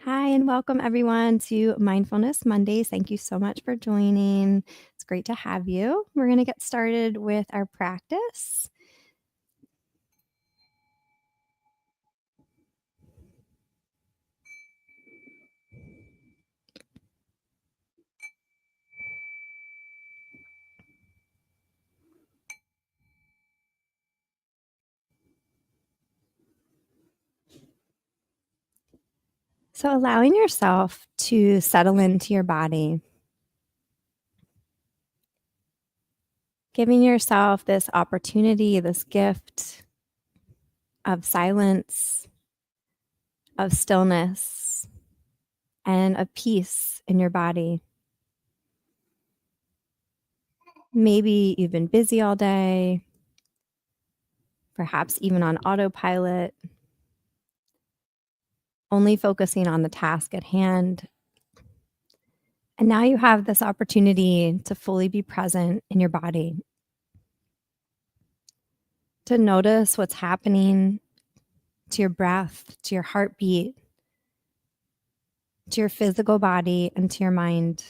Hi, and welcome everyone to Mindfulness Mondays. Thank you so much for joining. It's great to have you. We're going to get started with our practice. So, allowing yourself to settle into your body, giving yourself this opportunity, this gift of silence, of stillness, and of peace in your body. Maybe you've been busy all day, perhaps even on autopilot, only focusing on the task at hand. And now you have this opportunity to fully be present in your body, to notice what's happening to your breath, to your heartbeat, to your physical body, and to your mind.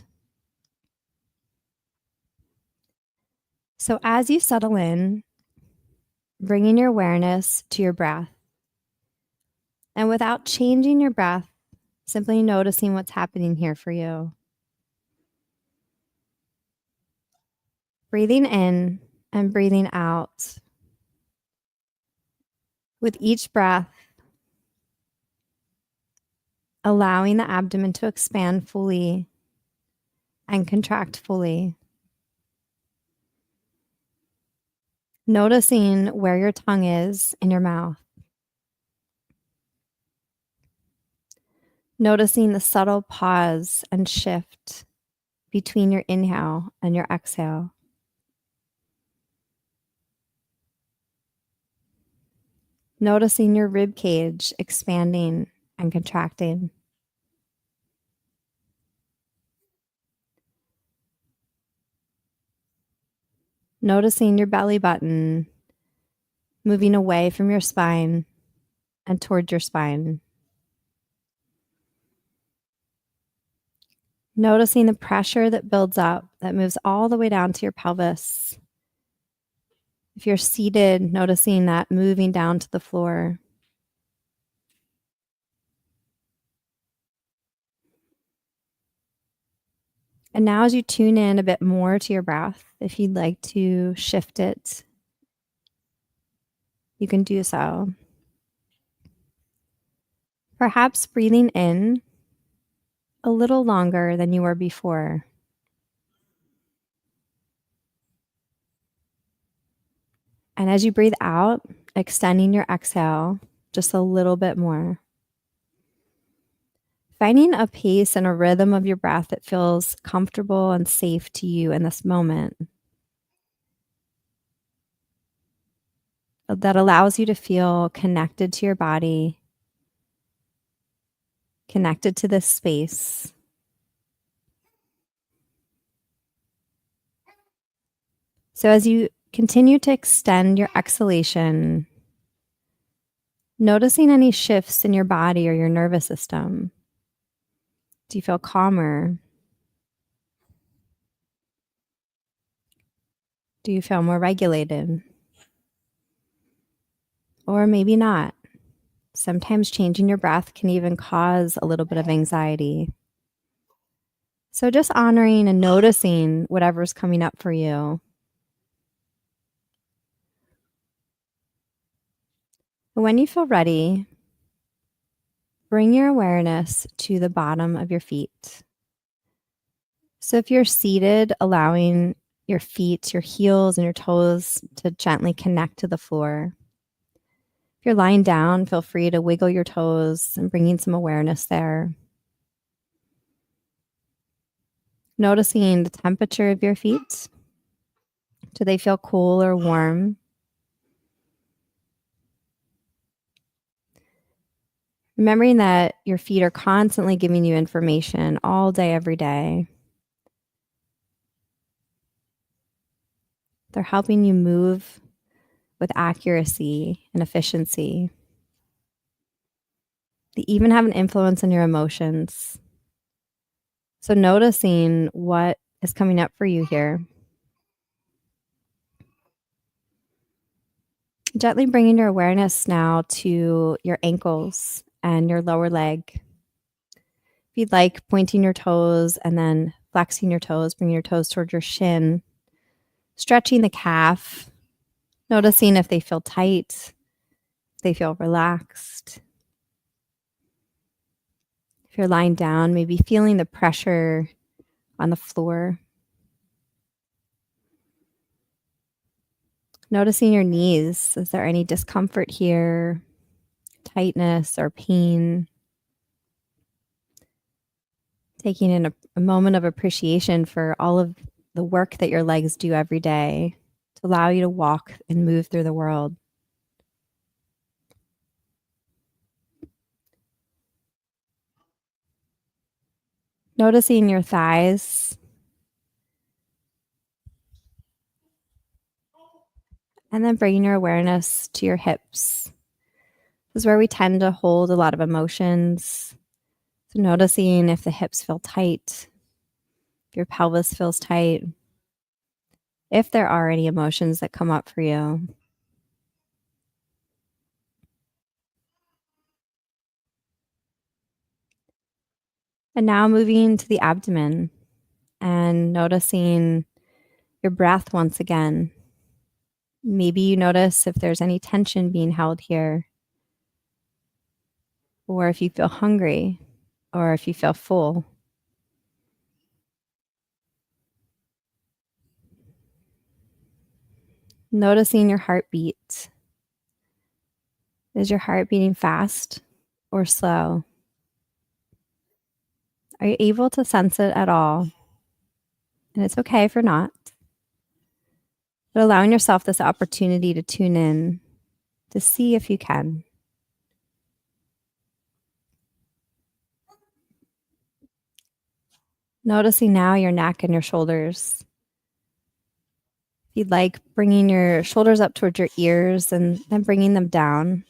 So as you settle in, bringing your awareness to your breath, and without changing your breath, simply noticing what's happening here for you. Breathing in and breathing out. With each breath, allowing the abdomen to expand fully and contract fully. Noticing where your tongue is in your mouth. Noticing the subtle pause and shift between your inhale and your exhale. Noticing your rib cage expanding and contracting. Noticing your belly button moving away from your spine and towards your spine. Noticing the pressure that builds up, that moves all the way down to your pelvis. If you're seated, noticing that moving down to the floor. And now as you tune in a bit more to your breath, if you'd like to shift it, you can do so. Perhaps breathing in a little longer than you were before. And as you breathe out, extending your exhale just a little bit more. Finding a pace and a rhythm of your breath that feels comfortable and safe to you in this moment. That allows you to feel connected to your body, connected to this space. So as you continue to extend your exhalation, noticing any shifts in your body or your nervous system. Do you feel calmer? Do you feel more regulated? Or maybe not. Sometimes changing your breath can even cause a little bit of anxiety. So just honoring and noticing whatever's coming up for you. When you feel ready, bring your awareness to the bottom of your feet. So if you're seated, allowing your feet, your heels, and your toes to gently connect to the floor. If you're lying down, feel free to wiggle your toes and bringing some awareness there. Noticing the temperature of your feet. Do they feel cool or warm? Remembering that your feet are constantly giving you information all day, every day. They're helping you move with accuracy and efficiency. They even have an influence on your emotions. So noticing what is coming up for you here. Gently bringing your awareness now to your ankles and your lower leg. If you'd like, pointing your toes and then flexing your toes, bringing your toes towards your shin, stretching the calf, noticing if they feel tight, if they feel relaxed. If you're lying down, maybe feeling the pressure on the floor. Noticing your knees. Is there any discomfort here, tightness or pain? Taking in a moment of appreciation for all of the work that your legs do every day to allow you to walk and move through the world. Noticing your thighs. And then bringing your awareness to your hips. This is where we tend to hold a lot of emotions. So noticing if the hips feel tight, if your pelvis feels tight, if there are any emotions that come up for you. And now moving to the abdomen and noticing your breath once again. Maybe you notice if there's any tension being held here, or if you feel hungry, or if you feel full. Noticing your heartbeat. Is your heart beating fast or slow? Are you able to sense it at all? And it's okay if you're not. But allowing yourself this opportunity to tune in, to see if you can. Noticing now your neck and your shoulders. If you'd like, bringing your shoulders up towards your ears and then bringing them down.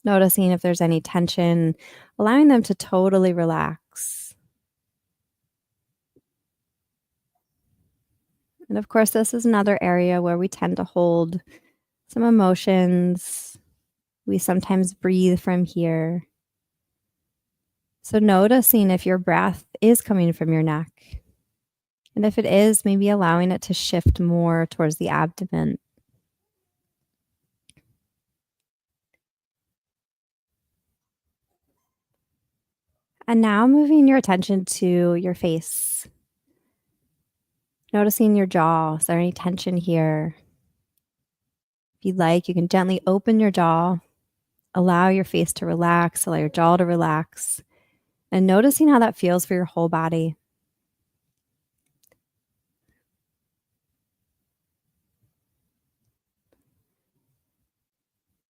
Noticing if there's any tension, allowing them to totally relax. And of course, this is another area where we tend to hold some emotions. We sometimes breathe from here. So noticing if your breath is coming from your neck. And if it is, maybe allowing it to shift more towards the abdomen. And now moving your attention to your face. Noticing your jaw. Is there any tension here? If you'd like, you can gently open your jaw, allow your face to relax, allow your jaw to relax, and noticing how that feels for your whole body.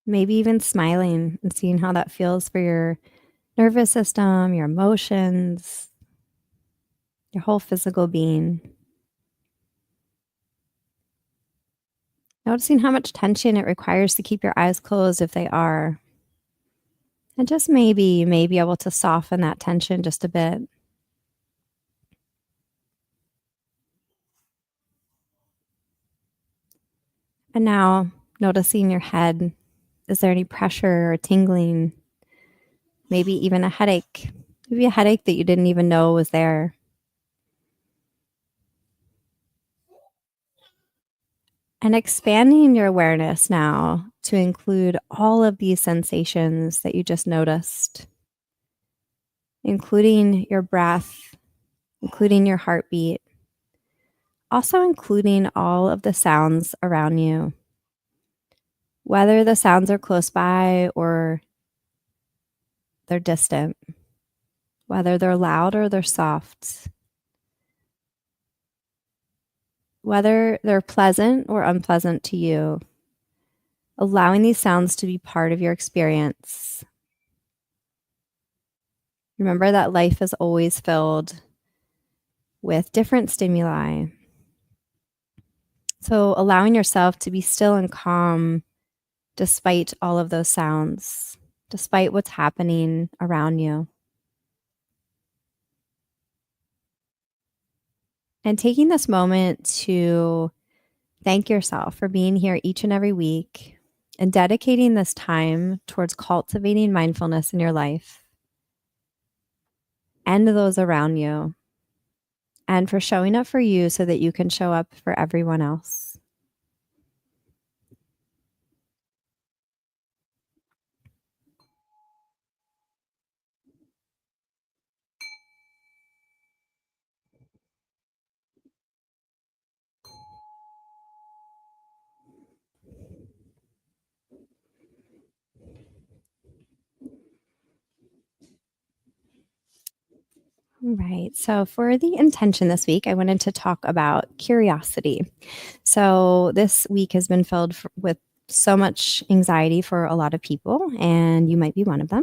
Maybe even smiling and seeing how that feels for your nervous system, your emotions, your whole physical being. Noticing how much tension it requires to keep your eyes closed if they are. And just maybe you may be able to soften that tension just a bit. And now noticing your head. Is there any pressure or tingling? Maybe even a headache. Maybe a headache that you didn't even know was there. And expanding your awareness now to include all of these sensations that you just noticed, including your breath, including your heartbeat, also including all of the sounds around you, whether the sounds are close by or they're distant, whether they're loud or they're soft, whether they're pleasant or unpleasant to you, allowing these sounds to be part of your experience. Remember that life is always filled with different stimuli. So allowing yourself to be still and calm despite all of those sounds, despite what's happening around you. And taking this moment to thank yourself for being here each and every week and dedicating this time towards cultivating mindfulness in your life and those around you, and for showing up for you so that you can show up for everyone else. Right. So, for the intention this week, I wanted to talk about curiosity. So, this week has been filled with so much anxiety for a lot of people, and you might be one of them.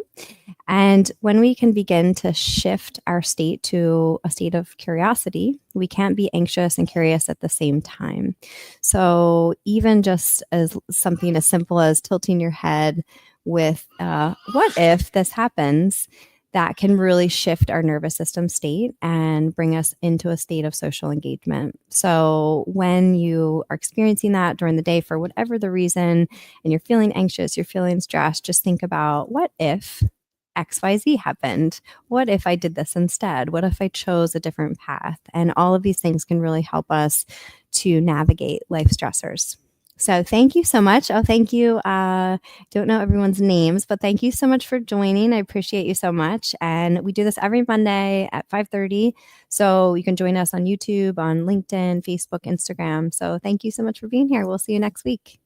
And when we can begin to shift our state to a state of curiosity, we can't be anxious and curious at the same time. So, even just as something as simple as tilting your head with, what if this happens? That can really shift our nervous system state and bring us into a state of social engagement. So, when you are experiencing that during the day for whatever the reason, and you're feeling anxious, you're feeling stressed, just think about what if XYZ happened? What if I did this instead? What if I chose a different path? And all of these things can really help us to navigate life stressors. So thank you so much. Oh, thank you. Don't know everyone's names, but thank you so much for joining. I appreciate you so much. And we do this every Monday at 5:30. So you can join us on YouTube, on LinkedIn, Facebook, Instagram. So thank you so much for being here. We'll see you next week.